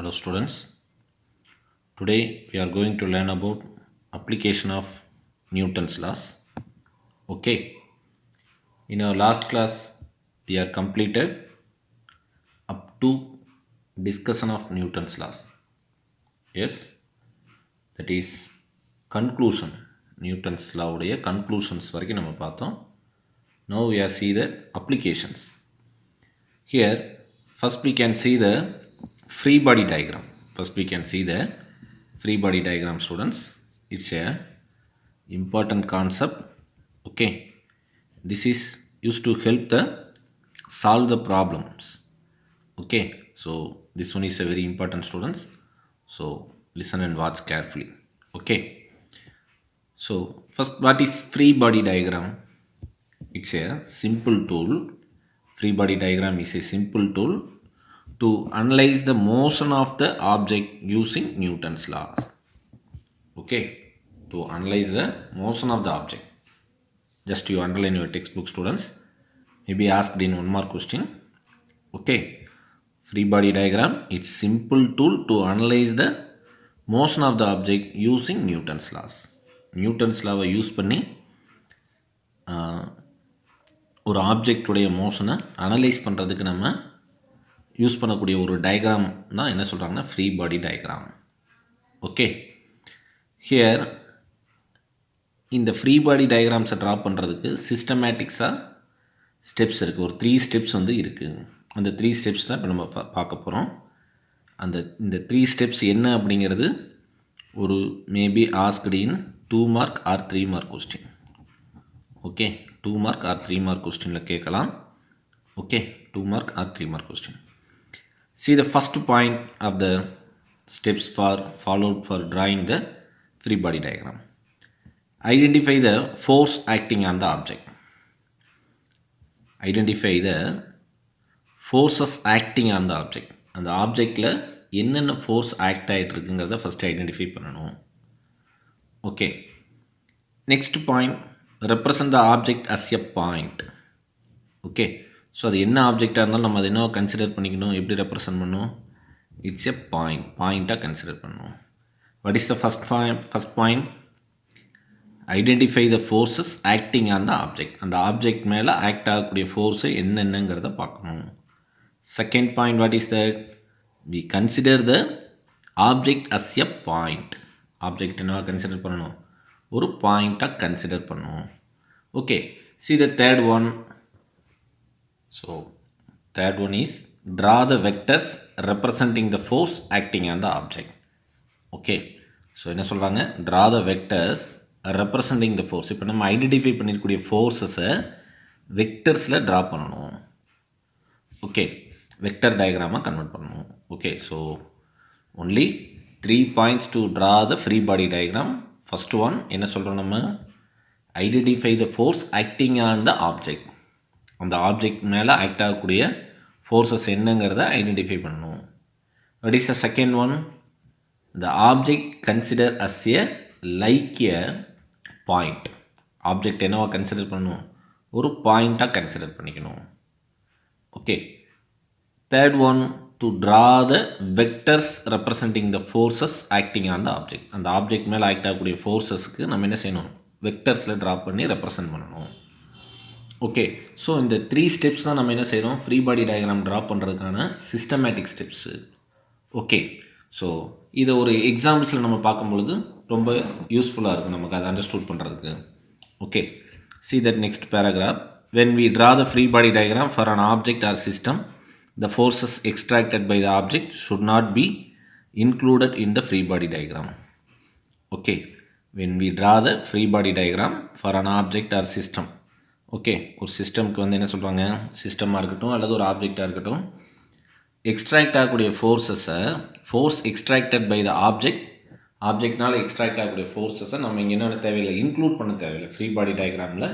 Hello students. Today we are going to learn about application of Newton's laws. Okay. In our last class we are completed up to discussion of Newton's laws. Yes, that is conclusion. Newton's law உடைய conclusions வரைக்கும் நம்ம பார்த்தோம். Now we are see the applications. Here first we can see the free body diagram. First we can see the free body diagram, students. It's a important concept. Okay, this is used to help the solve the problems. Okay, so this one is a very important, students, so listen and watch carefully. Okay, so first, what is free body diagram? It's a simple tool. Free body diagram is a simple tool to analyze the motion of the object using Newton's laws. Okay, to analyze the motion of the object. Just you underline your textbook, students. Maybe asked in one more question. Okay, free body diagram, it's simple tool to analyze the motion of the object using Newton's laws. Newton's law use பண்ணி ஒரு ஆப்ஜெக்டுடைய மோஷனை analyse பண்ணுறதுக்கு நம்ம use பண்ணக்கூடிய ஒரு diagram தான் என்ன சொல்கிறாங்கன்னா free body diagram. Okay, here இந்த ஃப்ரீ பாடி டயக்ராம்ஸை ட்ரா பண்ணுறதுக்கு சிஸ்டமேட்டிக்ஸாக ஸ்டெப்ஸ் இருக்குது. ஒரு 3 ஸ்டெப்ஸ் வந்து இருக்குது. அந்த 3 ஸ்டெப்ஸ் தான் இப்போ நம்ம பார்க்க போகிறோம். இந்த 3 ஸ்டெப்ஸ் என்ன அப்படிங்கிறது ஒரு மேபி ஆஸ்க்டு இன் 2 mark R 3 mark question. Okay, 2 mark R 3 mark கொஸ்டினில் கேட்கலாம். Okay, 2 mark R 3 mark question. See the first point of the steps followed for drawing the free body diagram. Identify the force acting on the object. Identify the forces acting on the object. அந்த ஆப்ஜெக்டில் என்னென்ன force act ஆகிட்டு இருக்குங்கிறத first identify பண்ணணும். Okay, next point, represent the object as a point. Okay, so அது என்ன ஆப்ஜெக்டாக இருந்தாலும் நம்ம அதை என்ன கன்சிடர் பண்ணிக்கணும், எப்படி ரெப்ரசன்ட் பண்ணணும், இட்ஸ் எ பாயிண்ட்டாக கன்சிடர் பண்ணணும். What is the first point? Identify the forces acting on the object. அந்த ஆப்ஜெக்ட் மேலே ஆக்ட் ஆகக்கூடிய ஃபோர்ஸு என்னென்னங்கிறத பார்க்கணும். Second point, what is that? We consider the object as a point. Object என்னவா consider பண்ணணும், ஒரு பாயிண்ட்டாக கன்சிடர் பண்ணணும். Okay, see the third one. So third one is draw the vectors representing the force acting on the object. Okay, so என்ன சொல்கிறாங்க, draw the vectors representing the force. இப்போ நம்ம identify பண்ணியிருக்கக்கூடிய ஃபோர்ஸஸை வெக்டர்ஸில் ட்ரா பண்ணணும். ஓகே, வெக்டர் டயக்ராமாக கன்வெர்ட் பண்ணணும். Okay, so only 3 points to draw the free body diagram. First one என்ன சொல்கிறோம், நம்ம identify the force acting on the object. அந்த ஆப்ஜெக்ட் மேலே ஆக்ட் ஆகக்கூடிய ஃபோர்ஸஸ் என்னங்கிறத ஐடென்டிஃபை பண்ணணும். What is the second one? The object consider as a like a point. Object என்னவா consider பண்ணணும், ஒரு பாயிண்ட்டாக கன்சிடர் பண்ணிக்கணும். Okay, third one, to draw the vectors representing the forces acting on the object. அந்த object மேலே act ஆகக்கூடிய ஃபோர்ஸஸ்க்கு நம்ம என்ன செய்யணும், வெக்டர்ஸில் ட்ரா பண்ணி ரெப்ரசன்ட் பண்ணணும். ஓகே, ஸோ இந்த 3 ஸ்டெப்ஸ் தான் நம்ம என்ன செய்கிறோம், ஃப்ரீ பாடி டயக்ராம் ட்ரா பண்ணுறதுக்கான சிஸ்டமேட்டிக் ஸ்டெப்ஸு. ஓகே, ஸோ இதை ஒரு எக்ஸாம்பிள்ஸில் நம்ம பார்க்கும்பொழுது ரொம்ப யூஸ்ஃபுல்லாக இருக்கும் நமக்கு அதை அண்டர்ஸ்டூட் பண்ணுறதுக்கு. Okay, see that next paragraph. When we draw the free body diagram for an object or system, the forces extracted by the object should not be included in the free body diagram. Okay, when we draw the free body diagram for an object or system. Okay, ஒரு சிஸ்டம்க்கு வந்து என்ன சொல்கிறாங்க, சிஸ்டமாக இருக்கட்டும் அல்லது ஒரு ஆப்ஜெக்டாக இருக்கட்டும், extract ஆகக்கூடிய ஃபோர்ஸஸை, ஃபோர்ஸ் எக்ஸ்ட்ராக்டட் பை த ஆப்ஜெக்ட்னால் எக்ஸ்ட்ராக்ட் ஆகக்கூடிய ஃபோர்ஸஸை நம்ம இங்கே என்ன தேவையில்லை, இன்க்ளூட் பண்ண தேவையில்லை. ஃப்ரீ பாடி டயக்ராமில்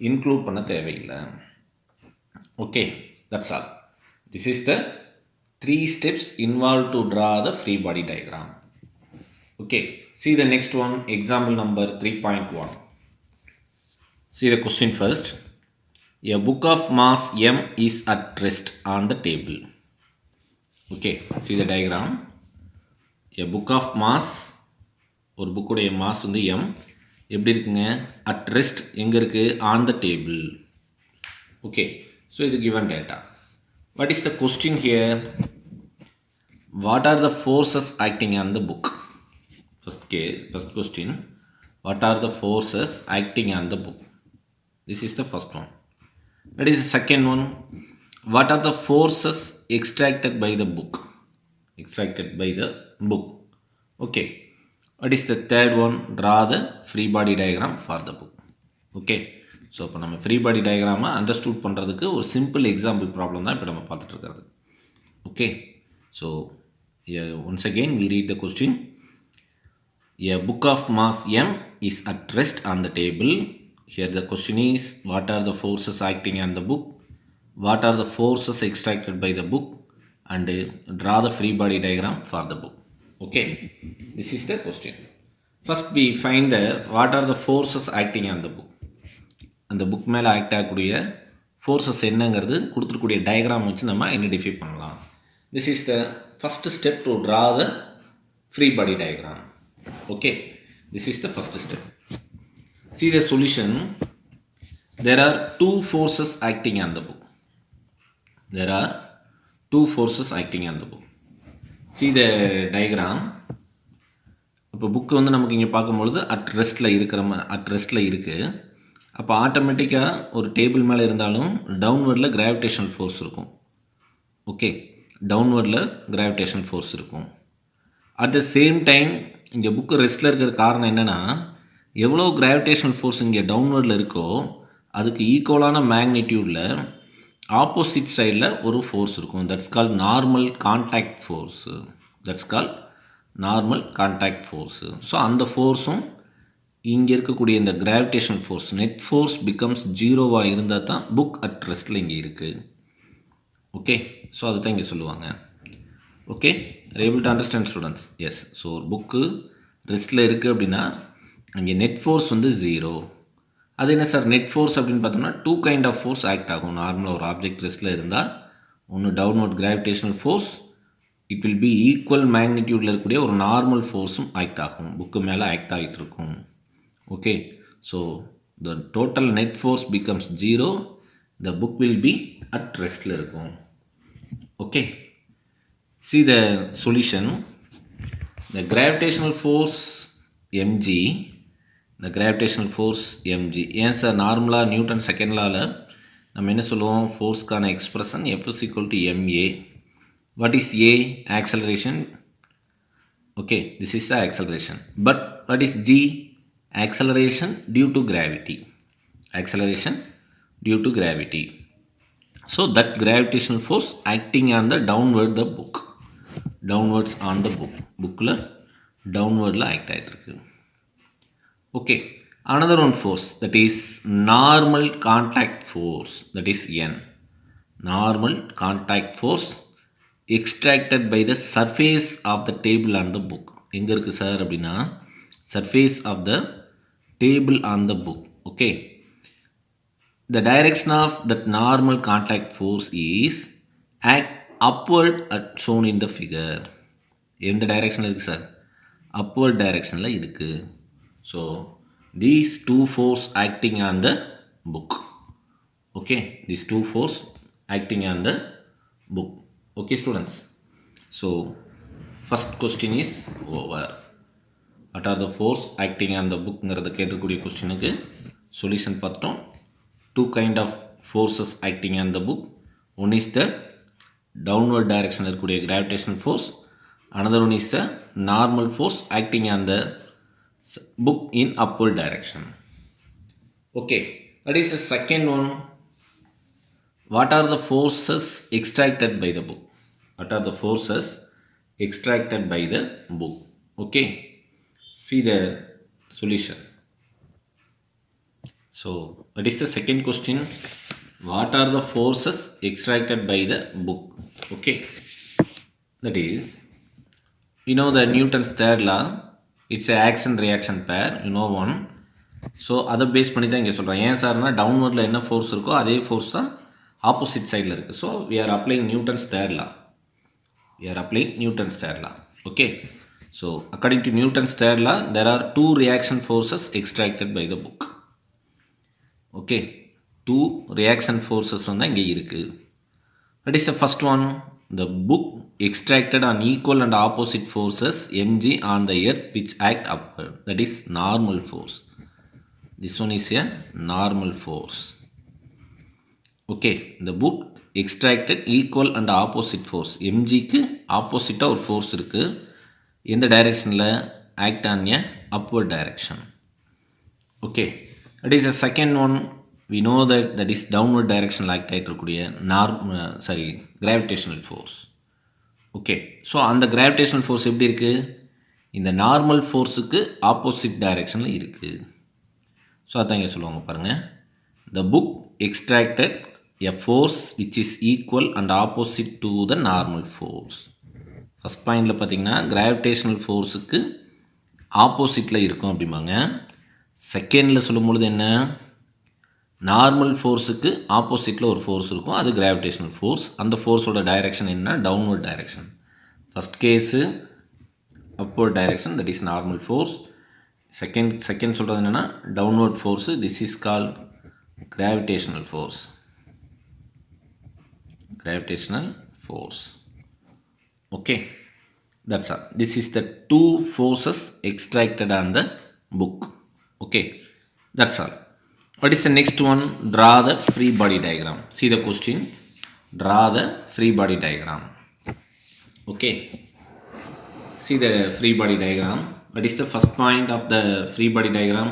இன்க்ளூட் பண்ண தேவையில்லை. Okay, that's all. This is the 3 steps involved to draw the free body diagram. Okay, see the next one, example number 3.1. See the question first. A book of mass m is at rest on the table. Okay, see the diagram. a book of mass, ஒரு புக்குடைய mass வந்து m எப்படி இருக்குங்க, at rest எங்கே இருக்குது, on the table. Okay, so இது given data. What is the question here? What are the forces acting on the book? First question, what are the forces acting on the book? This is the first one. What is the second one? What are the forces extracted by the book? Okay. What is the third one? Draw the free body diagram for the book. Okay. So இப்போ நம்ம free body டயக்ராமை understood பண்ணுறதுக்கு ஒரு simple example problem தான் இப்போ நம்ம பார்த்துட்டு இருக்கிறது. Okay, so once again we read the question. A book of mass m is at rest on the table. Here the question is, what are the forces acting on the book? What are the forces extracted by the book? And draw the free body diagram for the book. Okay, this is the question. First we find the what are the forces acting on the book. அந்த book மேலே act ஆகக்கூடிய forces என்னங்கிறது கொடுத்துருக்கூடிய diagram வச்சு நம்ம identify பண்ணலாம். This is the first step to draw the free body diagram. Okay, this is the first step. See the solution. There are two forces acting on the book. See the diagram. இப்போ book வந்து நமக்கு இங்கே பார்க்கும்பொழுது at ரெஸ்ட்டில் இருக்குது. அப்போ ஆட்டோமேட்டிக்காக ஒரு table மேலே இருந்தாலும் டவுன்வர்டில் கிராவிடேஷன் ஃபோர்ஸ் இருக்கும். ஓகே, டவுன்வர்டில் கிராவிடேஷன் ஃபோர்ஸ் இருக்கும். அட் த சேம் டைம் இங்கே புக்கு ரெஸ்ட்டில் இருக்கிற காரணம் என்னென்னா, எவ்வளோ கிராவிடேஷனல் ஃபோர்ஸ் இங்கே டவுன்வர்டில் இருக்கோ அதுக்கு ஈக்குவலான மேக்னிடியூடில் ஆப்போசிட் சைடில் ஒரு ஃபோர்ஸ் இருக்கும். That's called normal contact force. So அந்த ஃபோர்ஸும் இங்கே இருக்கக்கூடிய இந்த gravitational force net force becomes ஜீரோவாக இருந்தால் தான் புக் அட் ரெஸ்ட்டில் இங்கே இருக்குது. ஓகே, ஸோ அதை தான் இங்கே சொல்லுவாங்க. Okay, able to understand students? Yes. So ஒரு புக்கு ரெஸ்ட்டில் இருக்குது அப்படின்னா அங்கே நெட் ஃபோர்ஸ் வந்து ஜீரோ. அது என்ன சார் நெட் ஃபோர்ஸ் அப்படின்னு பார்த்தோம்னா two kind of force act ஆகும். நார்மலாக ஒரு ஆப்ஜெக்ட் ரெஸ்ட்டில் இருந்தால் ஒன்று downward gravitational force, it will be equal மேக்னிடியூடில் இருக்கக்கூடிய ஒரு நார்மல் ஃபோர்ஸும் ஆக்ட் ஆகும், புக்கு மேலே ஆக்ட் ஆகிட்டு இருக்கும். Okay, so the total net force becomes zero, the book will be at ரெஸ்ட்டில் இருக்கும். Okay, see the solution. The gravitational force mg, ஏன் சார் நார்மலாக நியூட்டன் செகண்ட் லாவில் நம்ம என்ன சொல்லுவோம், ஃபோர்ஸ்க்கான expression F is equal to ma. What is a? Acceleration. Okay, this is the acceleration. But what is g? Acceleration due to gravity. So that gravitational force acting on the downwards on the book, புக்கில் டவுன்வர்டில் act ஆகிட்டுருக்கு. Okay, another one force, that is normal contact force, that is n. Normal contact force extracted by the surface of the table on the book. எங்கே இருக்குது sir அப்படின்னா surface of the table on the book. Okay, the direction of that normal contact force is act upward as shown in the figure. எந்த டைரெக்ஷனில் இருக்குது sir, upward டைரெக்ஷனில் இருக்குது. So these two force acting on the book. Okay, these two force acting on the book. Okay students, so first question is over. What are the force acting on the bookங்கிறத கேட்கக்கூடிய கொஸ்டினுக்கு solution பார்த்தோம். Two kind of forces acting on the book. One is the downward direction இருக்கக்கூடிய gravitational force. Another one is the normal force acting on the book in upward direction. Okay, that is the second one. What are the forces extracted by the book? Okay, see the solution. So what is the second question? What are the forces extracted by the book? Okay, that is, you know the Newton's third law, it's a action reaction pair, you know one. So அதை base பண்ணி தான் இங்கே சொல்கிறேன். ஏன் சார்னா டவுன்வர்டில் என்ன force இருக்கோ அதே ஃபோர்ஸ் தான் ஆப்போசிட் சைடில் இருக்குது. So we are applying Newton's third law. Okay, So according to Newton's third law, there are two reaction forces extracted by the book. Okay, two reaction forces வந்து இங்கே இருக்குது. What is the first one? The book extracted on equal and opposite forces mg on the earth which act upward. That is normal force. This one is a normal force. Okay, the book extracted equal and opposite force. mgக்கு opposite ஒரு force இருக்குது. எந்த டைரெக்ஷனில்? act on a upward direction. Okay, that is the second one. We know that is downward direction act ஆகிட்டு இருக்கக்கூடிய gravitational force. Okay, so அந்த gravitational force எப்படி இருக்குது? இந்த நார்மல் ஃபோர்ஸுக்கு ஆப்போசிட் டைரெக்ஷனில் இருக்குது. ஸோ அதான் இங்கே சொல்லுவாங்க பாருங்கள். The book extracted a force which is equal and opposite to the normal force. First பாயிண்டில் பார்த்தீங்கன்னா கிராவிடேஷனல் ஃபோர்ஸுக்கு ஆப்போசிட்டில் இருக்கும் அப்படிம்பாங்க. செகண்டில் சொல்லும்பொழுது என்ன? நார்மல் ஃபோர்ஸுக்கு ஆப்போசிட்டில் ஒரு ஃபோர்ஸ் இருக்கும், அது கிராவிடேஷனல் ஃபோர்ஸ். அந்த ஃபோர்ஸோட டைரெக்ஷன் என்ன? Downward direction. First case upward direction, that is normal force. Second சொல்கிறது என்னென்னா downward force, this is called gravitational force. Gravitational force. Okay, that's all. This is the two forces extracted on the book. Okay, that's all. What is the next one? Draw the free body diagram. See the question. Draw the free body diagram. Okay, see the free body diagram. What is the first point of the free body diagram?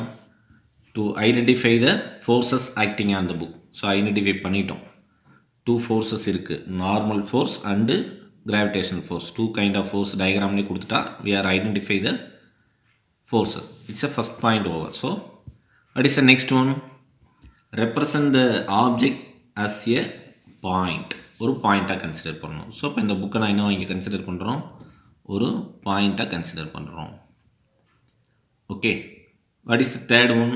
To identify the forces acting on the book. So identify பண்ணிட்டோம். Two forces இருக்குது, normal force and gravitational force. Two kind of force டயக்ராம்லேயே கொடுத்துட்டா we are identify the forces. It's a first point over. So what is the next one? Represent the object as a point. ஒரு பாயிண்ட்டாக consider பண்ணணும். So இப்போ இந்த புக்கை நான் இன்னும் இங்கே கன்சிடர் பண்ணுறோம், ஒரு பாயிண்ட்டாக கன்சிடர் பண்ணுறோம். Okay, what is the third one?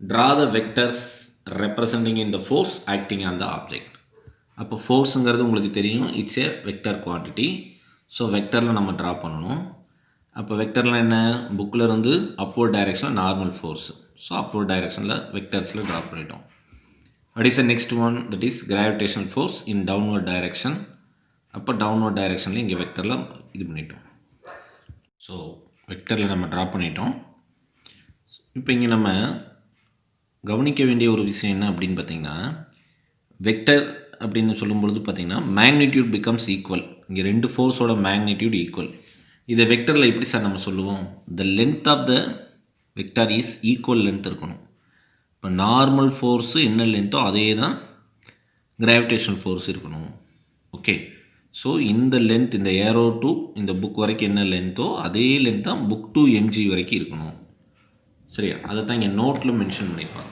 Draw the vectors representing in the force acting on the object. அப்போ ஃபோர்ஸுங்கிறது உங்களுக்கு தெரியும், it's a vector quantity. So வெக்டரில் நம்ம ட்ரா பண்ணணும். அப்போ வெக்டரில் என்ன? புக்கில் இருந்து அப்வர்ட் டைரெக்ஷனில் நார்மல் ஃபோர்ஸு. ஸோ அப்வர்ட் டைரெக்ஷனில் வெக்டர்ஸில் ட்ரா பண்ணிட்டோம். What is the next one? That is gravitational force in downward direction. அப்போ டவுன்வர்ட் டைரெக்ஷனில் இங்கே வெக்டரில் இது பண்ணிட்டோம். ஸோ வெக்டரில் நம்ம ட்ரா பண்ணிட்டோம். இப்போ இங்கே நம்ம கவனிக்க வேண்டிய ஒரு விஷயம் என்ன அப்படின்னு பார்த்திங்கன்னா, வெக்டர் அப்படின்னு சொல்லும்பொழுது பார்த்திங்கன்னா மேக்னிடியூட் பிகம்ஸ் ஈக்குவல். இங்கே ரெண்டு ஃபோர்ஸோட மேக்னிடியூட் ஈக்குவல். இதை வெக்டரில் எப்படி சார் நம்ம சொல்லுவோம்? The length of the vector is equal length இருக்கணும். இப்போ நார்மல் ஃபோர்ஸு என்ன லென்த்தோ அதே தான் கிராவிடேஷனல் ஃபோர்ஸ் இருக்கணும். ஓகே, ஸோ இந்த லென்த், இந்த ஏரோ டு இந்த புக் வரைக்கும் என்ன லென்த்தோ அதே லென்த் தான் புக் டு எம்ஜி வரைக்கும் இருக்கணும். சரியா? அதை தான் இங்கே நோட்டில் மென்ஷன் பண்ணியிருப்பாங்க.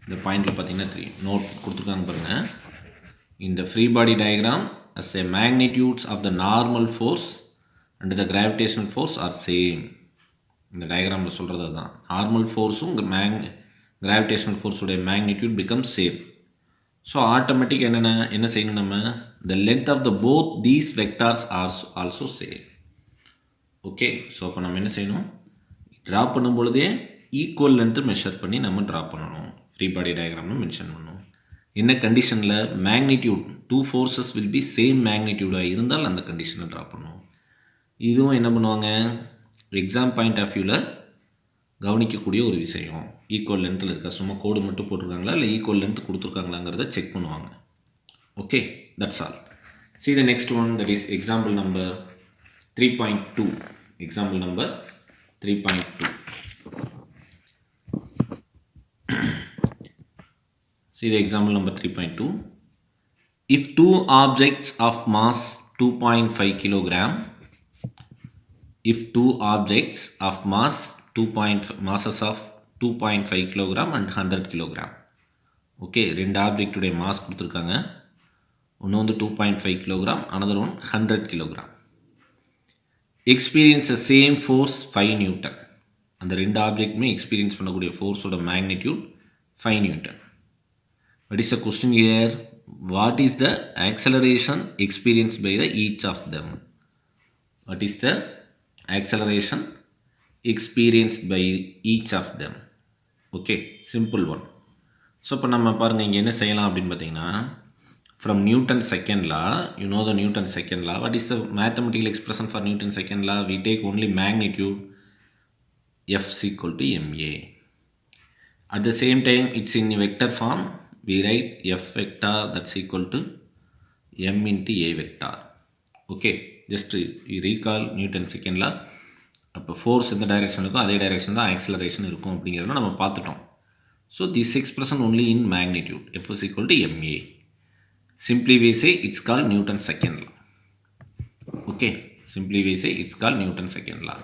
இந்த பாயிண்டில் பார்த்தீங்கன்னா தெரியும், நோட் கொடுத்துருக்காங்க பாருங்கள். இந்த free body diagram as a magnitudes of the normal force and the gravitational force are same. இந்த டயக்ராமில் சொல்கிறது தான், நார்மல் ஃபோர்ஸும் கிராவிடேஷனல் ஃபோர்ஸுடைய magnitude become same. So automatic என்ன செய்யணும் நம்ம? the length of the both these vectors are also same. Okay, so அப்போ நம்ம என்ன செய்யணும்? ட்ரா பண்ணும் பொழுதே ஈக்குவல் லென்த்து மெஷர் பண்ணி நம்ம ட்ரா பண்ணணும். ஃப்ரீ பாடி டயக்ராம்னு மென்ஷன் பண்ணணும். என்ன கண்டிஷனில்? Magnitude two forces will be same மேக்னிடியூடாக இருந்தால் அந்த கண்டிஷனை ட்ரா பண்ணுவோம். இதுவும் என்ன பண்ணுவாங்க? எக்ஸாம் பாயிண்ட் ஆஃப் வியூவில் கவனிக்கக்கூடிய ஒரு விஷயம். ஈக்குவல் லென்த்தில் இருக்கா, சும்மா கோடு மட்டும் போட்டிருக்காங்களா இல்லை ஈக்குவல் லென்த் கொடுத்துருக்காங்களாங்கிறத செக் பண்ணுவாங்க. Okay, that's all. See the next one, that is example number 3.2. Example number 3.2. See the example number 3.2. If two objects of mass 2.5 kilogram, if two objects of mass 2.5 masses of 2.5 kilogram and 100 kilogram. Okay, ரெண்டு ஆப்ஜெக்டுடைய mass கொடுத்துருக்காங்க. ஒன்று வந்து 2.5 kilogram, another one 100 kilogram. Experience the same force 5 Newton. அந்த ரெண்டு ஆப்ஜெக்ட்டுமே experience பண்ணக்கூடிய ஃபோர்ஸோட magnitude 5 Newton. What is the question here? What is the acceleration experienced by the each of them? What is the acceleration experienced by each of them. Okay, simple one. So இப்போ நம்ம பாருங்கள் இங்கே என்ன செய்யலாம் அப்படின்னு பார்த்தீங்கன்னா from Newton second law, you know the Newton second law. What is the mathematical expression for Newton second law? We take only magnitude F is equal to ma. At the same time, it's in vector form. We write F vector that's equal to m into a vector. Okay, just you recall Newton second law. அப்போ force எந்த direction இருக்கோ அதே direction தான் acceleration இருக்கும் அப்படிங்கிறத நம்ம பார்த்துட்டோம். So this expression only in magnitude F is equal to ma. Simply we say it's called Newton's second law. Okay, simply we say it's called Newton's second law.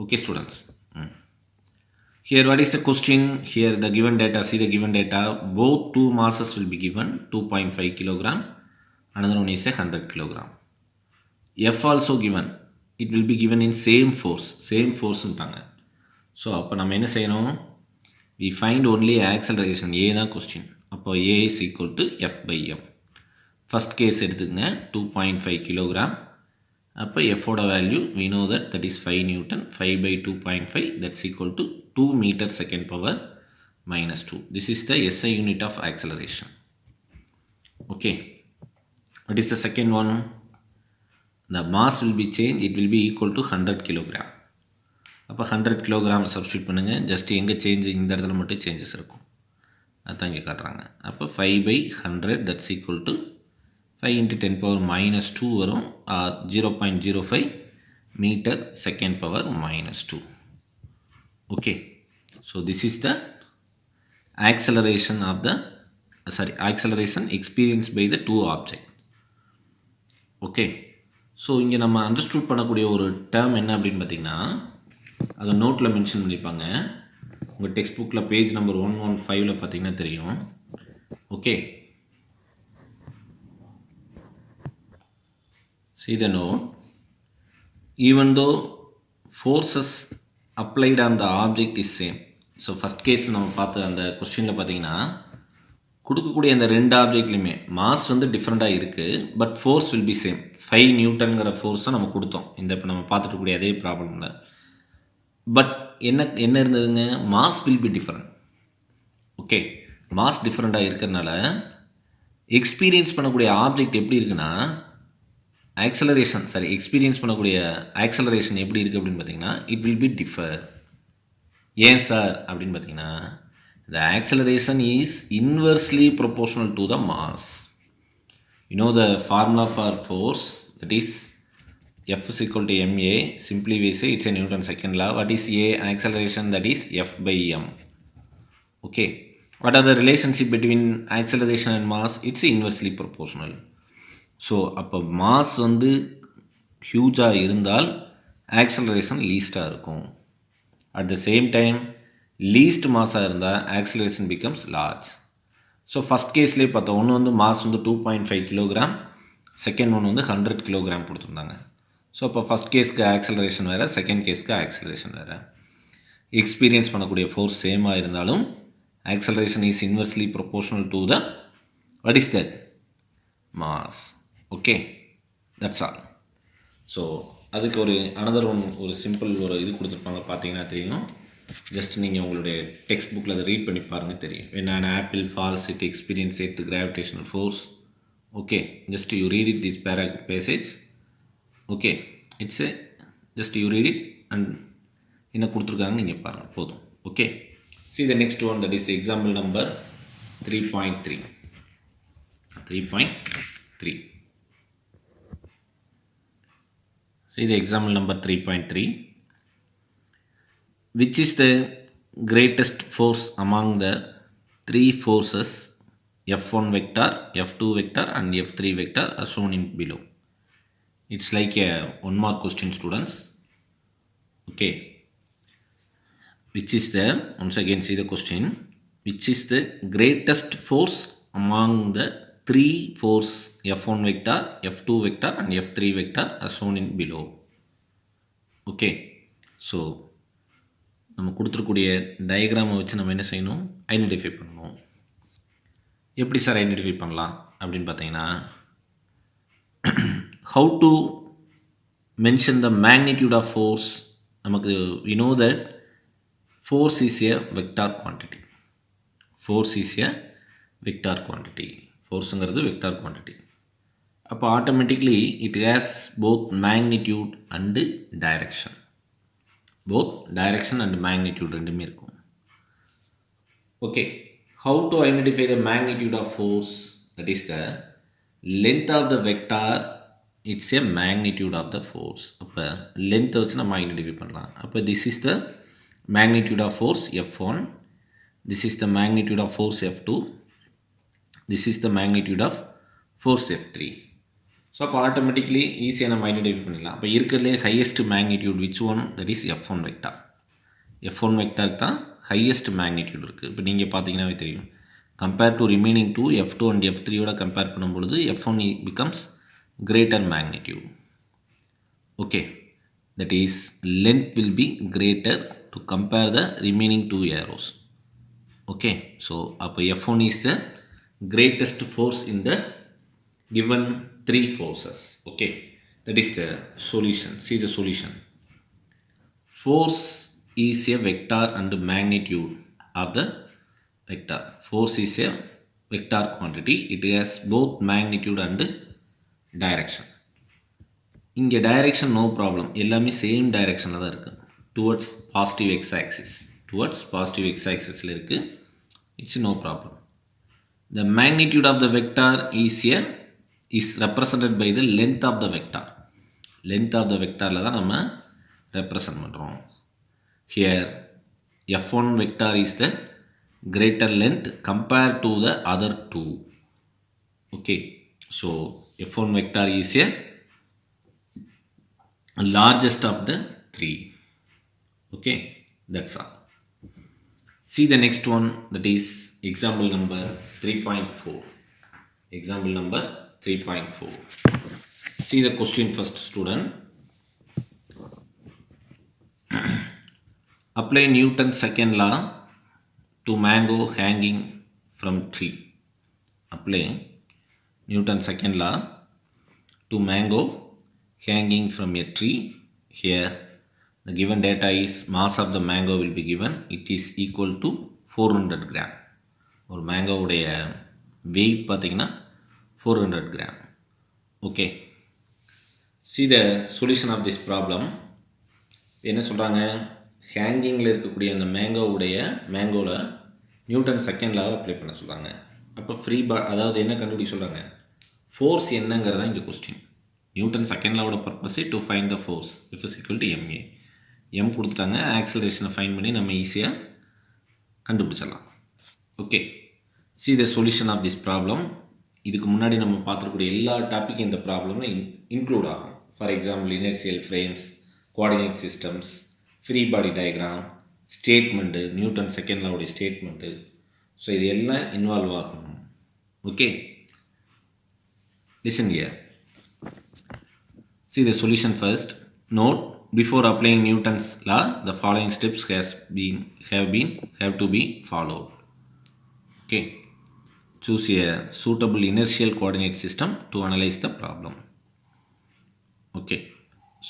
Okay, students. Here what is the question? Here the given data, see the given data, both two masses will be given, 2.5 kilogram, another one is a 100 kilogram. F also given, it will be given in same force ன்ட்டாங்க. So அப்போ நம்ம என்ன செய்யணும்? We find only acceleration. A தான் question. அப்போ A is equal to F by m. First case எடுத்துக்கங்க 2.5 kilogram. அப்போ F ஓட value we know that is 5 Newton. 5 by 2.5 that's equal to 2 meter second power minus 2. This is the SI unit of acceleration. Okay. What is the second one? The mass will be changed. It will be equal to 100 kilogram. அப்போ 100 kilogram substitute பண்ணுங்கள். Just எங்கே change இந்த இடத்துல மட்டும் changes இருக்கும். அதுதான் இங்கே காட்டுறாங்க. அப்போ 5 by 100 that's equal to 5 into 10 power minus 2 வரும். 0.05 meter second power minus 2. Okay. So this is the acceleration experienced by the two objects. Okay. So இங்கே நம்ம அண்டர்ஸ்டூட் பண்ணக்கூடிய ஒரு டேர்ம் என்ன அப்படின்னு பார்த்தீங்கன்னா அதை நோட்டில் மென்ஷன் பண்ணியிருப்பாங்க. உங்கள் டெக்ஸ்ட் புக்கில் பேஜ் நம்பர் 115 பார்த்தீங்கன்னா தெரியும். Okay, see the note. Even though forces applied on the object is same. So first case நம்ம பார்த்த அந்த கொஸ்டினில் பார்த்தீங்கன்னா கொடுக்கக்கூடிய அந்த ரெண்டு ஆப்ஜெக்ட்லையுமே மாஸ் வந்து டிஃப்ரெண்ட்டாக இருக்குது, but force will be same. 5 நியூட்டன்கிற ஃபோர்ஸை நம்ம கொடுத்தோம் இந்த இப்போ நம்ம பார்த்துட்டுக்கூடிய அதே ப்ராப்ளமில். பட் என்ன இருந்ததுங்க? Mass will be different. Okay, mass டிஃப்ரெண்ட்டாக இருக்கிறதுனால எக்ஸ்பீரியன்ஸ் பண்ணக்கூடிய ஆப்ஜெக்ட் எப்படி இருக்குன்னா எக்ஸ்பீரியன்ஸ் பண்ணக்கூடிய ஆக்சலரேஷன் எப்படி இருக்குது அப்படின்னு பார்த்தீங்கன்னா இட் வில் பி டிஃபர். ஏன் சார் அப்படின்னு பார்த்தீங்கன்னா the acceleration is inversely proportional to the mass. You know the formula for force, that is F is equal to ma. Simply we say it's a Newton's second law. What is a? Acceleration, that is F by m. Okay, what are the relationship between acceleration and mass? It's inversely proportional. So அப்போ mass வந்து ஹியூஜாக இருந்தால் acceleration லீஸ்ட்டாக இருக்கும். At the same time least மாஸாக இருந்தால் acceleration becomes large. So first கேஸ்லேயே பார்த்தோம், ஒன்று வந்து மாஸ் வந்து 2.5 கிலோகிராம், செகண்ட் ஒன்று வந்து 100 கிலோகிராம் கொடுத்துருந்தாங்க. ஸோ அப்போ ஃபஸ்ட் கேஸ்க்கு ஆக்சலரேஷன் வேறு, செகண்ட் கேஸ்க்கு ஆக்சலரேஷன் வேறு. எக்ஸ்பீரியன்ஸ் பண்ணக்கூடிய ஃபோர்ஸ் சேமாக இருந்தாலும் acceleration is inversely proportional to the what is that mass. Okay, that's all. So அதுக்கு ஒரு அனதர் ஒன் ஒரு சிம்பிள் ஒரு இது கொடுத்துருப்பாங்க, பார்த்தீங்கன்னா தெரியும். ஜஸ்ட் நீங்கள் உங்களுடைய டெக்ஸ்ட் புக்கில் அதை ரீட் பண்ணி பாருங்கள், தெரியும். when an apple falls it experiences the gravitational force. Okay, just you read it this passage. Okay, it's a just you read it and என்ன கொடுத்துருக்காங்க நீங்கள் பாருங்கள், போதும். Okay, see the next one, that is example number 3.3. 3.3. See the example number 3.3. Which is the greatest force among the three forces F1 vector, F2 vector and F3 vector are shown in below. It's like a one mark question, students. Okay. Which is the, once again see the question, which is the greatest force among the three force F1 vector, F2 vector and F3 vector are shown in below. Okay, so நம்ம கொடுத்துருக்கூடிய டயக்ராமை வச்சு நம்ம என்ன செய்யணும், identify பண்ணணும். எப்படி sir identify பண்ணலாம் அப்படின்னு பார்த்தீங்கன்னா, how to mention the magnitude of force. நமக்கு we know that force is a vector quantity. Force is a vector quantity. Forceங்கிறது vector quantity. அப்போ automatically it has both magnitude and direction. Both direction and magnitude ரெண்டுமே இருக்கும். Okay, how to identify the magnitude of force? That is the length of the vector. It's a magnitude of the force. அப்போ length வச்சு நம்ம identify பண்ணலாம். அப்போ this is the magnitude of force F1. This is the magnitude of force F2. This is the magnitude of force F3. So அப்போ automatically ஈஸியாக நம்ம identify பண்ணிடலாம். அப்போ இருக்கிறதுலே highest magnitude which one? That is F1 vector. F1 வெக்டாருக்கு தான் highest magnitude இருக்குது. இப்போ நீங்கள் பார்த்தீங்கன்னாவே தெரியும், compare to remaining two F2 and F3யோட கம்பேர் பண்ணும்பொழுது F1 becomes greater magnitude. Okay, that is length will be greater to compare the remaining two arrows. Okay, so அப்போ F1 is the greatest force in the given three forces. Okay, that is the solution. See the solution. Force is a vector and magnitude of the vector. Force is a vector quantity. It has both magnitude and direction. இங்கே direction no problem, எல்லாமே same டைரெக்ஷனில் தான் இருக்குது. Towards positive x axis, towards positive x ஆக்சிஸில் இருக்குது. It's no problem. The magnitude of the vector is represented by the length of the vector. Length of the vectorல தான் நம்ம represent பண்ணுறோம். Here F1 vector is the greater length compared to the other two. Okay, so F1 vector is a largest of the three. Okay, that's all. See the next one, that is example number 3.4. Example number 3.4. See the question first, student. Apply Newton's second law to mango hanging from tree. Apply Newton's second law to mango hanging from a tree. Here the given data is mass of the mango will be given. It is equal to 400 gram. ஒரு மேங்கோவுடைய wait பார்த்தீங்கன்னா 400 gram. Okay, see the solution of this problem. என்ன சொல்கிறாங்க, ஹேங்கிங்கில் இருக்கக்கூடிய அந்த மேங்கோவில் Newton second லாவை apply பண்ண சொல்கிறாங்க. அப்போ அதாவது என்ன கண்டுபிடிக்க சொல்கிறாங்க, ஃபோர்ஸ் என்னங்கிறதா இங்கே கொஸ்டின். நியூட்டன் செகண்ட் லாவோட பர்பஸே to find the force F is equal to ma. M கொடுத்துட்டாங்க, ஆக்சலரேஷனை ஃபைண்ட் பண்ணி நம்ம ஈஸியாக கண்டுபிடிச்சிடலாம். Okay, see the solution of this problem. இதுக்கு முன்னாடி நம்ம பார்த்துருக்கூடிய எல்லா டாப்பிக்கும் இந்த ப்ராப்ளமில் இன்க்ளூட் ஆகும். For example inertial frames, coordinate systems, free body diagram, statement, Newton second லாவுடைய ஸ்டேட்மெண்ட்டு. ஸோ இது எல்லாம் இன்வால்வ் ஆகும். Okay, listen here. See the solution first. Note, before applying Newton's law, the following steps have to be followed. Okay, choose a suitable inertial coordinate system to analyze the problem. Okay,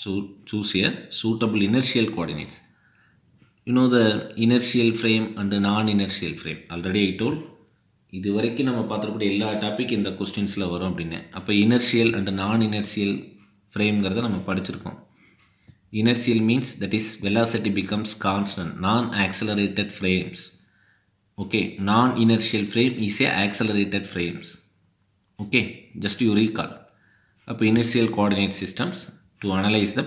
so choose a suitable inertial coordinates. You know the inertial frame and the non-inertial frame. Already I told, இது வரைக்கும் நம்ம பார்த்துருக்கூடிய எல்லா topic இந்த கொஸ்டின்ஸில் வரும் அப்படின்னு. அப்போ inertial and non inertial ஃப்ரேம்ங்கிறத நம்ம படிச்சிருக்கோம். Inertial means that is velocity becomes constant, non accelerated frames. Okay, non inertial frame is a accelerated frames. Okay, just you recall. அப்போ inertial coordinate systems to analyse the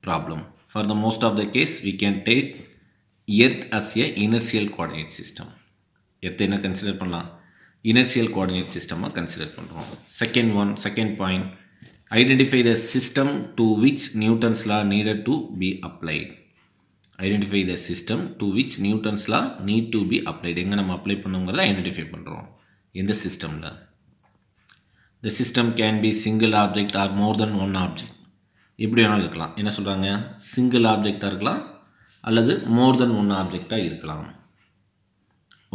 problem. For the most of the case we can take earth as a inertial coordinate system. Earth என்ன consider பண்ணலாம், inertial coordinate சிஸ்டமாக consider பண்ணுறோம். Second point, identify the system to which Newton's law needed to be applied. Identify the system to which Newton's law need to be applied. எங்கே நம்ம apply பண்ணுங்கிறத identify பண்ணுறோம். எந்த சிஸ்டமில்? The system can be single object or more than one object. எப்படி வேணாலும் இருக்கலாம். என்ன சொல்கிறாங்க, சிங்கிள் ஆப்ஜெக்டாக இருக்கலாம் அல்லது மோர் தென் ஒன் ஆப்ஜெக்டாக இருக்கலாம்.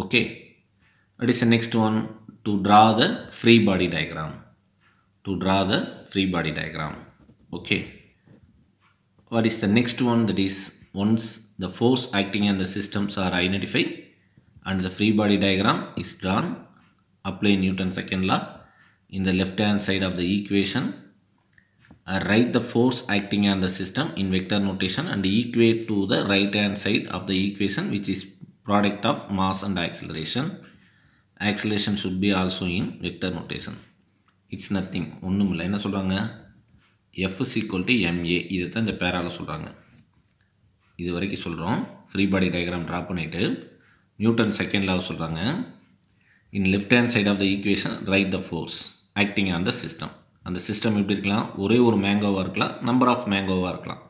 Okay, that is the next one, to draw the free body diagram. To draw the free body diagram. Okay, what is the next one? That is, once the force acting on the systems are identified and the free body diagram is drawn, apply Newton's second law. In the left hand side of the equation, write the force acting on the system in vector notation and equate to the right hand side of the equation, which is product of mass and acceleration. Acceleration should be also in vector notation. It's nothing, ஒன்றும் இல்லை. என்ன சொல்கிறாங்க? F is equal to ma. இதை தான் இந்த பேரால் சொல்கிறாங்க. இது வரைக்கும் சொல்கிறோம். ஃப்ரீ பாடி டயக்ராம் ட்ரா பண்ணிவிட்டு நியூட்டன் செகண்ட் லாவை சொல்கிறாங்க. In left hand side of the equation right the force acting on the system. அந்த சிஸ்டம் எப்படி இருக்கலாம்? ஒரே ஒரு மேங்கோவாக இருக்கலாம், நம்பர் ஆஃப் மேங்கோவாக இருக்கலாம்.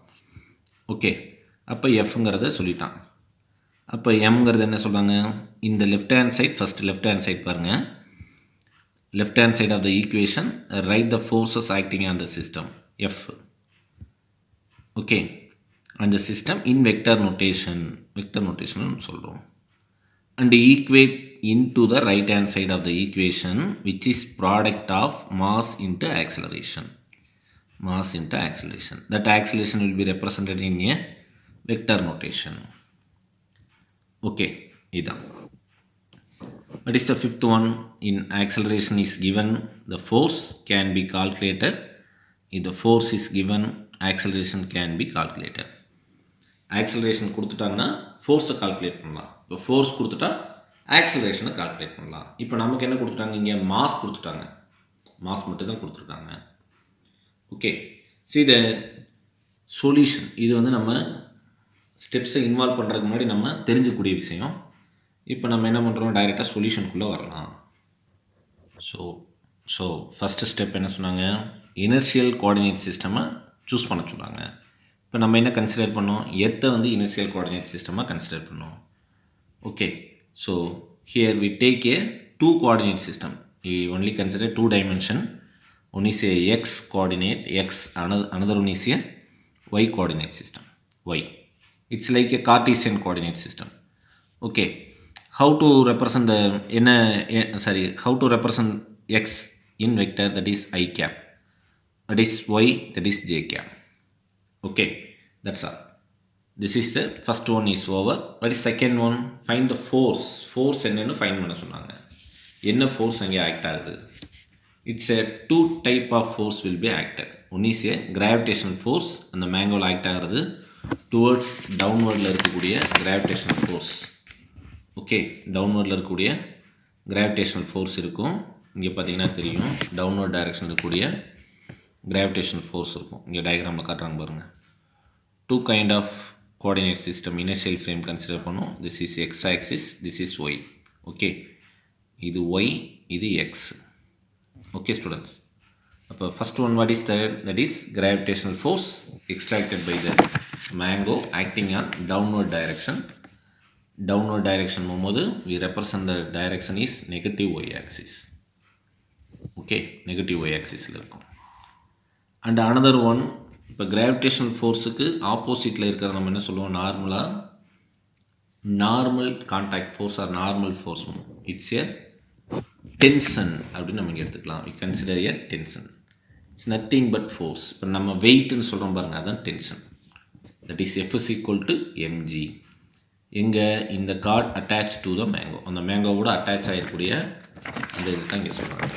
ஓகே, அப்போ எஃப்ங்கிறத சொல்லிட்டான். அப்போ எம்ங்கிறது என்ன சொல்கிறாங்க? இந்த left hand side, first left hand side பாருங்கள். left hand side of the equation, write the forces acting on the system, F. Okay, and the system in vector notation சொல்கிறோம். And equate into the right hand side of the equation, which is product of mass into acceleration. That acceleration will be represented in a vector notation. Okay, இதான். What is the fifth one? In acceleration is given, the force can be calculated. If the force is given, acceleration can be calculated. Acceleration கொடுத்துட்டாங்கன்னா ஃபோர்ஸை calculate பண்ணலாம். இப்போ force கொடுத்துட்டா ஆக்சலரேஷனை calculate பண்ணலாம். இப்போ நமக்கு என்ன கொடுத்துட்டாங்க? இங்கே மாஸ் கொடுத்துட்டாங்க. மாஸ் மட்டும் தான் கொடுத்துருக்காங்க. Okay, see the solution. இது வந்து நம்ம ஸ்டெப்ஸை இன்வால்வ் பண்ணுறதுக்கு முன்னாடி நம்ம தெரிஞ்சக்கூடிய விஷயம். இப்போ நம்ம என்ன பண்ணுறோம்? டைரெக்டாக சொல்யூஷனுக்குள்ளே வரலாம். ஸோ ஃபஸ்ட்டு ஸ்டெப் என்ன சொன்னாங்க? இனர்ஷியல் கோஆர்டினேட் சிஸ்டமை சூஸ் பண்ண சொன்னாங்க. இப்போ நம்ம என்ன கன்சிடர் பண்ணோம்? எர்த்தை வந்து இனர்ஷியல் கோஆர்டினேட் சிஸ்டமாக கன்சிடர் பண்ணோம். Okay, so here we take a 2 coordinate system. We only consider 2 dimension. One is a x coordinate, x, another one is a y coordinate system, y. It's like a Cartesian coordinate system. Okay, how to represent how to represent x in vector, that is I cap, that is y, that is j cap. Okay, that's all. This is the first one is over. What is second one? Find the force என்னன்னு find பண்ண சொன்னாங்க. என்ன force அங்கே act ஆகுது? It's a 2 type of force will be acted. One is a gravitational force, அந்த மேங்கோவில் act ஆகிறது towards டவுன்வர்டில் இருக்கக்கூடிய gravitational force. Okay, டவுன்வர்டில் இருக்கக்கூடிய கிராவிடேஷனல் ஃபோர்ஸ் இருக்கும். இங்கே பார்த்தீங்கன்னா தெரியும், டவுன்வர்ட் டைரக்ஷன் இருக்கக்கூடிய கிராவிடேஷனல் ஃபோர்ஸ் இருக்கும். இங்கே டயக்ராமில் காட்டுறாங்க பாருங்கள். 2 kind of coordinate system initial frame consider பண்ணோம். This is x axis, this is y. Okay, இது ஒய், இது எக்ஸ். ஓகே ஸ்டூடெண்ட்ஸ், அப்போ first one what is that is gravitational force extracted by the mango acting on downward direction. Downward direction போகும்போது we represent the direction is negative y axis. Okay, negative y axisல இருக்கும். And another one, இப்போ gravitational ஃபோர்ஸுக்கு ஆப்போசிட்டில் இருக்கிறத நம்ம என்ன சொல்லுவோம்? Normal contact force R normal force. It's a tension அப்படின்னு நம்ம இங்கே எடுத்துக்கலாம். We consider a tension. It's nothing but force. இப்போ நம்ம வெயிட்னு சொல்கிறோம் பாருங்கள், அதுதான் tension. That is F is equal to mg. எங்கே? இந்த cord attach to the mango, அந்த மேங்கோவோட அட்டாச் ஆகிருக்கூடிய அந்த இது தான் இங்கே சொல்கிறாங்க.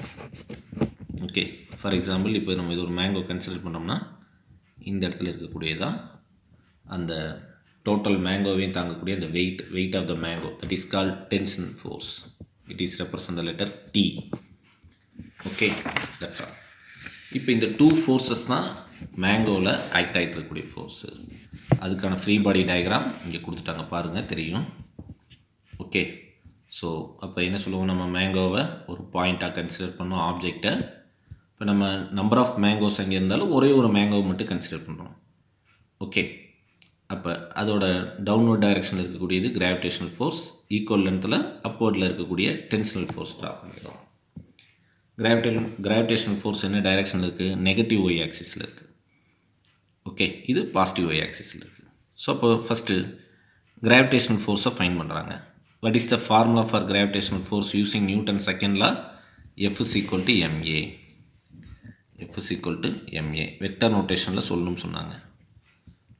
ஓகே, ஃபார் எக்ஸாம்பிள் இப்போ நம்ம இது ஒரு மேங்கோ கன்சிடர் பண்ணோம்னா இந்த இடத்துல இருக்கக்கூடியதான் அந்த டோட்டல் மேங்கோவையும் தாங்கக்கூடிய அந்த weight of the mango, that is called tension force. It is represent the letter T. Okay, that's all. இப்போ இந்த 2 ஃபோர்ஸஸ் தான் மேங்கோவில் ஆக்ட் ஆகிட்டு இருக்கக்கூடிய ஃபோர்ஸு. அதுக்கான ஃப்ரீ பாடி டயக்ராம் இங்கே கொடுத்துட்டாங்க பாருங்கள், தெரியும். ஓகே, ஸோ அப்போ என்ன சொல்லுவோம்? நம்ம மேங்கோவை ஒரு பாயிண்ட்டாக கன்சிடர் பண்ணோம், ஆப்ஜெக்டை. இப்போ நம்ம நம்பர் ஆஃப் மேங்கோஸ் அங்கே இருந்தாலும் ஒரே ஒரு மேங்கோவை மட்டும் கன்சிடர் பண்ணுறோம். ஓகே, அப்போ அதோட டவுன்வர்ட் டைரக்ஷனில் இருக்கக்கூடியது கிராவிடேஷனல் ஃபோர்ஸ், ஈக்குவல் லென்த்தில் அப்வர்டில் இருக்கக்கூடிய டென்ஷனல் ஃபோர்ஸ் ட்ரா பண்ணிடுறோம். கிராவிடேஷனல் ஃபோர்ஸ் என்ன டைரக்ஷனில் இருக்குது? நெகட்டிவ் ஒய் ஆக்சிஸில் இருக்குது. ஓகே, இது பாசிட்டிவ் ஒய் ஆக்சிஸில் இருக்குது. ஸோ அப்போ ஃபஸ்ட்டு கிராவிடேஷனல் ஃபோர்ஸை ஃபைண்ட் பண்ணுறாங்க. What is the formula for gravitational force using Newton second law? F is equal to ma. F is equal to ma. Vector நோட்டேஷனில் சொல்லணும்னு சொன்னாங்க.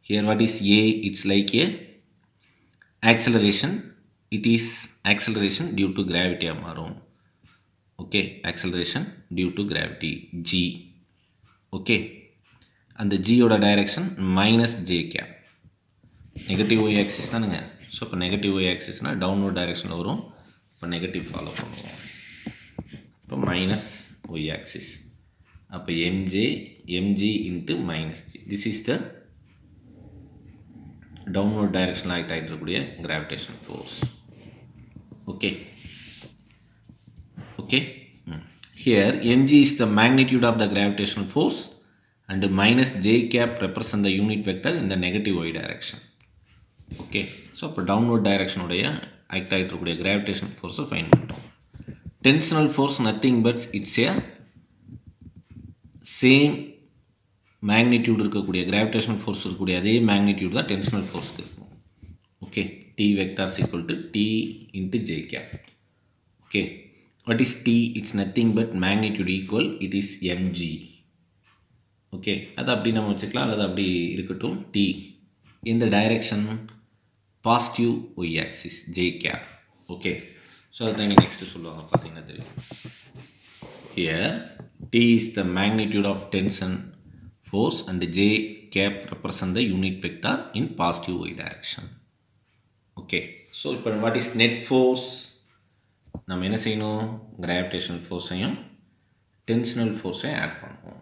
Here what is A? It's like a acceleration. It is acceleration due to gravity மாறும். Okay, acceleration due to gravity G. Okay, and the G ஓட direction minus J cap. Negative y axis தானுங்க. So இப்போ negative y axisனால் downward டைரெக்ஷனில் வரும். இப்போ negative follow பண்ணுவோம். இப்போ மைனஸ் ஒய் ஆக்சிஸ். அப்போ mg into minus g. This is the downward டைரெக்ஷனில் ஆக்ட் ஆகிட்டு இருக்கக்கூடிய gravitation force. Okay okay here mg is the magnitude of the gravitational force and minus j cap represent the unit vector in the negative y direction. Okay so இப்போ downward டைரெக்ஷனுடைய act ஆகிட்டு இருக்கக்கூடிய gravitation ஃபோர்ஸை find பண்ணிட்டோம். Tensional force nothing but it's a same magnitude இருக்கக்கூடிய gravitational force இருக்கக்கூடிய அதே மேக்னிடியூட் தான் டென்ஷனல் ஃபோர்ஸ்க்கு இருக்கும். Okay, T vectors equal to T into J cap. Okay, what is t? It's nothing but magnitude equal, it is mg. Okay, அது அப்படி நம்ம வச்சுக்கலாம், அல்லது அப்படி இருக்கட்டும். t in the direction positive y axis j cap. Okay, so அதுதான் இங்கே next சொல்லுவாங்க பார்த்தீங்கன்னா தெரியும். Here t is the magnitude of tension force and j cap represent the unit vector in positive y direction. Okay, so இப்போ what is net force? நம்ம என்ன செய்யணும்? Gravitational ஃபோர்ஸையும் டென்ஷனல் ஃபோர்ஸையும் add பண்ணுவோம்.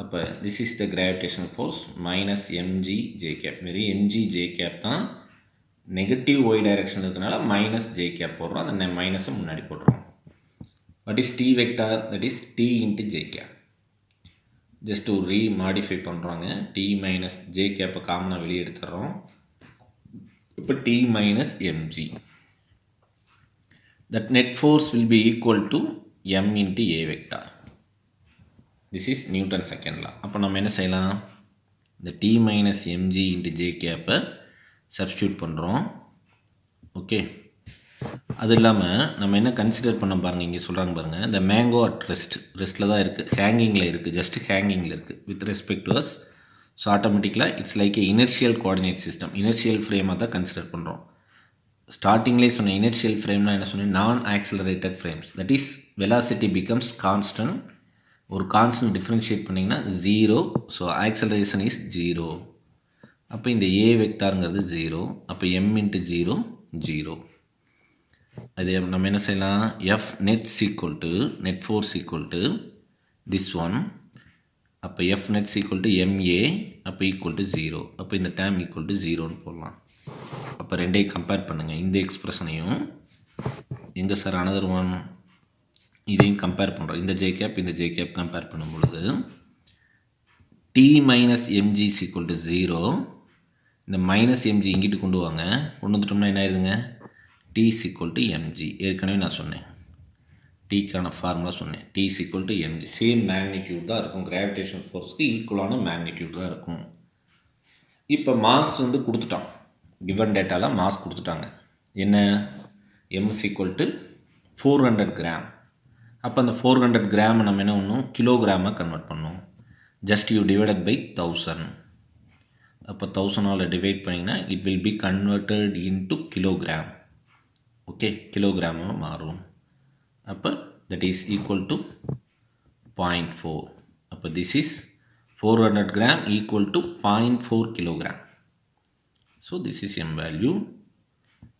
அப்போ this is the gravitational force minus MG J cap. Very MG J cap தான் negative Y direction இருக்கனால minus J cap போடுறோம். அந்த மைனஸை முன்னாடி போடுறோம். What is T vector? That is T into J cap. Just ஒரு மாடிஃபை பண்ணுறாங்க. T minus J கேப்பை காமனாக வெளியே எடுத்துடுறோம். இப்போ T minus MG. That net force will be equal to m into a vector. This is Newton's second law. அப்போ நம்ம என்ன செய்யலாம்? இந்த t minus mg into j கேப்பை சப்ஸ்டியூட் பண்ணுறோம். ஓகே, அது இல்லாமல் நம்ம என்ன கன்சிடர் பண்ண பாருங்கள். இங்கே சொல்கிறாங்க பாருங்கள், இந்த மேங்கோ அட் ரெஸ்ட்டில் தான் இருக்குது, ஹேங்கிங்கில் இருக்குது, ஜஸ்ட் ஹேங்கிங்கில் இருக்குது with respect to us. So ஆட்டோமேட்டிக்கலாக it's like a inertial coordinate system, inertial ஃப்ரேமாக தான் கன்சிடர் பண்ணுறோம். ஸ்டார்டிங்லேயே சொன்ன இனர்ஷியல் ஃப்ரேம்னா என்ன சொன்னேன்? நான் accelerated frames. That is velocity becomes constant. ஒரு கான்ஸ்டன்ட் டிஃப்ரென்ஷியேட் பண்ணிங்கன்னா 0. So acceleration is 0. அப்போ இந்த ஏ வெக்டாருங்கிறது 0. அப்போ எம் இன்ட்டு 0 0. அது நம்ம என்ன செய்யலாம்? F nets equal to net force equal to this one. அப்போ F nets equal to MA. அப்போ ஈக்குவல் டு 0. அப்போ இந்த டேம் ஈக்குவல் டு 0ன்னு போடலாம். அப்போ ரெண்டையும் கம்பேர் பண்ணுங்கள். இந்த எக்ஸ்பிரஷனையும் எங்கே சார் அனதர் ஒன் இதையும் கம்பேர் பண்ணுறோம். இந்த ஜே கேப் இந்த ஜே கேப் கம்பேர் பண்ணும் பொழுது T minus MG equal to 0. இந்த மைனஸ் எம்ஜி இங்கிட்டு கொண்டு வாங்க. கொண்டு வந்துட்டோம்னா என்ன ஆயிருதுங்க? T equal to MG. ஏற்கனவே நான் சொன்னேன், டீக்கான ஃபார்முலா சொன்னேன். T equal to MG. Same magnitude தான் இருக்கும். கிராவிடேஷன் ஃபோர்ஸ்க்கு ஈக்குவலான மேக்னிடியூட் தான் இருக்கும். இப்போ மாஸ் வந்து கொடுத்துட்டான். கிவன் டேட்டாவில் மாஸ் கொடுத்துட்டாங்க. என்ன? M equal to 400 gram. அப்போ அந்த 400 கிராம் நம்ம என்ன பண்ணணும்? கிலோகிராமாக கன்வெர்ட் பண்ணணும். Just you divided by 1000. அப்போ 1000ஆல் டிவைட் பண்ணிங்கன்னா it will be converted into kilogram. Okay, கிலோகிராமாக மாறும். அப்போ தட் இஸ் ஈக்குவல் டு 0.4. அப்போ this is 400 gram equal to 0.4 kilogram. So this is m value.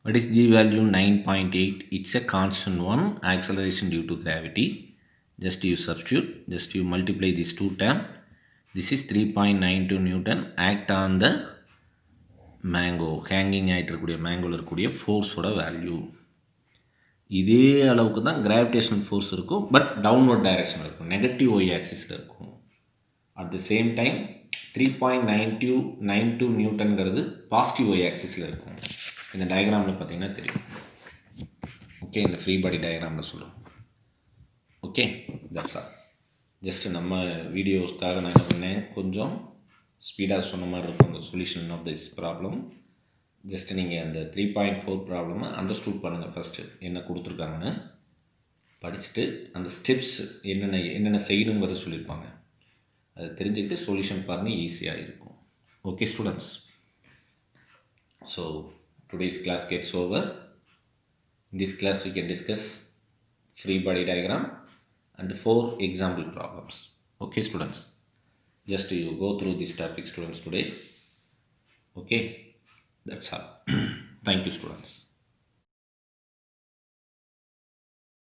What is g value? 9.8. It's a constant one. Acceleration due to gravity. Just you substitute. Just you multiply these two terms. This is 3.92 Newton. Act on the mango. Hanging ஆகிட்டு இருக்கக்கூடிய மேங்கோவில் இருக்கக்கூடிய ஃபோர்ஸோட value. இதே அளவுக்கு தான் gravitational force இருக்கும். But downward direction இருக்கும். Negative y ஆக்சிஸில் இருக்கும். அட் த சேம் டைம் 3.92 நியூட்டன்கிறது பாசிட்டிவ் ஒய் ஆக்சிஸில் இருக்கும். இந்த டயக்ராமில் பார்த்தீங்கன்னா தெரியும். ஓகே, இந்த ஃப்ரீ பாடி டயக்ராமில் சொல்லுவோம். Okay, that's all. ஜஸ்ட்டு நம்ம வீடியோஸ்க்காக நான் என்ன பண்ணேன், கொஞ்சம் ஸ்பீடாக சொன்ன மாதிரி இருக்கும் அந்த solution of this problem. Just நீங்கள் அந்த 3.4 ப்ராப்ளமை அண்டர்ஸ்டூட் பண்ணுங்கள். ஃபஸ்ட்டு என்ன கொடுத்துருக்காங்கன்னு படிச்சுட்டு அந்த ஸ்டெப்ஸ் என்னென்ன செய்யணுங்கிறத சொல்லியிருப்பாங்க. அதை தெரிஞ்சுக்கிட்டு சொல்யூஷன் பாருங்கள், ஈஸியாக இருக்கும். Okay, students. So today's class gets over. In this class we can discuss free body diagram and four example problems. Okay, students, just you go through this topic, students, today. Okay, that's all. Thank you, students.